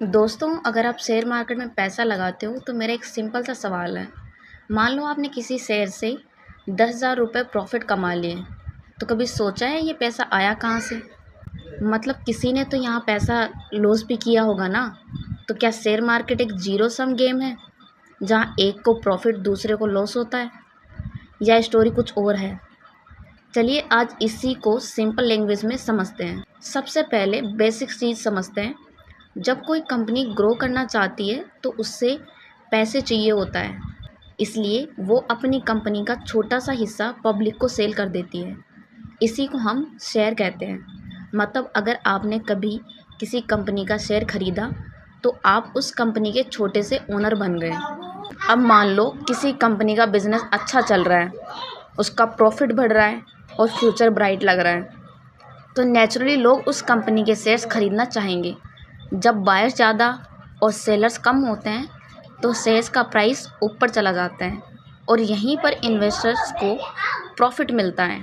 दोस्तों, अगर आप शेयर मार्केट में पैसा लगाते हो तो मेरा एक सिंपल सा सवाल है। मान लो आपने किसी शेयर से 10,000 रुपये प्रॉफिट कमा लिए, तो कभी सोचा है ये पैसा आया कहाँ से? मतलब किसी ने तो यहाँ पैसा लॉस भी किया होगा ना। तो क्या शेयर मार्केट एक जीरो सम गेम है जहाँ एक को प्रॉफिट दूसरे को लॉस होता है, या स्टोरी कुछ और है? चलिए आज इसी को सिंपल लैंग्वेज में समझते हैं। सबसे पहले बेसिक चीज़ समझते हैं। जब कोई कंपनी ग्रो करना चाहती है तो उससे पैसे चाहिए होता है, इसलिए वो अपनी कंपनी का छोटा सा हिस्सा पब्लिक को सेल कर देती है। इसी को हम शेयर कहते हैं। मतलब अगर आपने कभी किसी कंपनी का शेयर खरीदा तो आप उस कंपनी के छोटे से ओनर बन गए। अब मान लो किसी कंपनी का बिजनेस अच्छा चल रहा है, उसका प्रॉफिट बढ़ रहा है और फ्यूचर ब्राइट लग रहा है, तो नेचुरली लोग उस कंपनी के शेयर्स खरीदना चाहेंगे। जब बायर्स ज़्यादा और सेलर्स कम होते हैं तो शेयर्स का प्राइस ऊपर चला जाता है और यहीं पर इन्वेस्टर्स को प्रॉफिट मिलता है।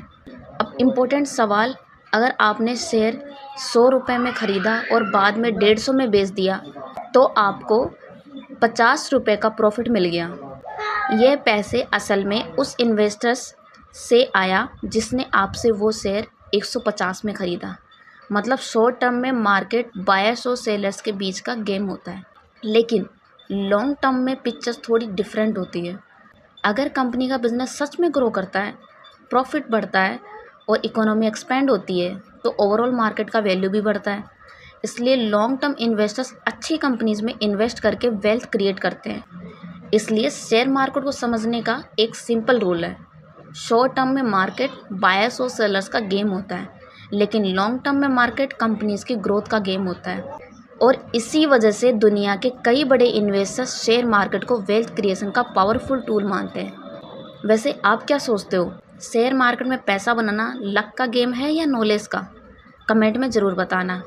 अब इम्पोर्टेंट सवाल, अगर आपने शेयर 100 रुपये में ख़रीदा और बाद में 150 में बेच दिया तो आपको 50 रुपये का प्रॉफिट मिल गया। यह पैसे असल में उस इन्वेस्टर्स से आया जिसने आपसे वो शेयर 150 में ख़रीदा। मतलब शॉर्ट टर्म में मार्केट बायर्स और सेलर्स के बीच का गेम होता है, लेकिन लॉन्ग टर्म में पिक्चर थोड़ी डिफरेंट होती है। अगर कंपनी का बिजनेस सच में ग्रो करता है, प्रॉफिट बढ़ता है और इकोनॉमी एक्सपेंड होती है तो ओवरऑल मार्केट का वैल्यू भी बढ़ता है। इसलिए लॉन्ग टर्म इन्वेस्टर्स अच्छी कंपनीज में इन्वेस्ट करके वेल्थ क्रिएट करते हैं। इसलिए शेयर मार्केट को समझने का एक सिंपल रूल है। शॉर्ट टर्म में मार्केट बायर्स और सेलर्स का गेम होता है, लेकिन लॉन्ग टर्म में मार्केट कंपनीज की ग्रोथ का गेम होता है। और इसी वजह से दुनिया के कई बड़े इन्वेस्टर्स शेयर मार्केट को वेल्थ क्रिएशन का पावरफुल टूल मानते हैं। वैसे आप क्या सोचते हो, शेयर मार्केट में पैसा बनाना लक का गेम है या नॉलेज का? कमेंट में ज़रूर बताना।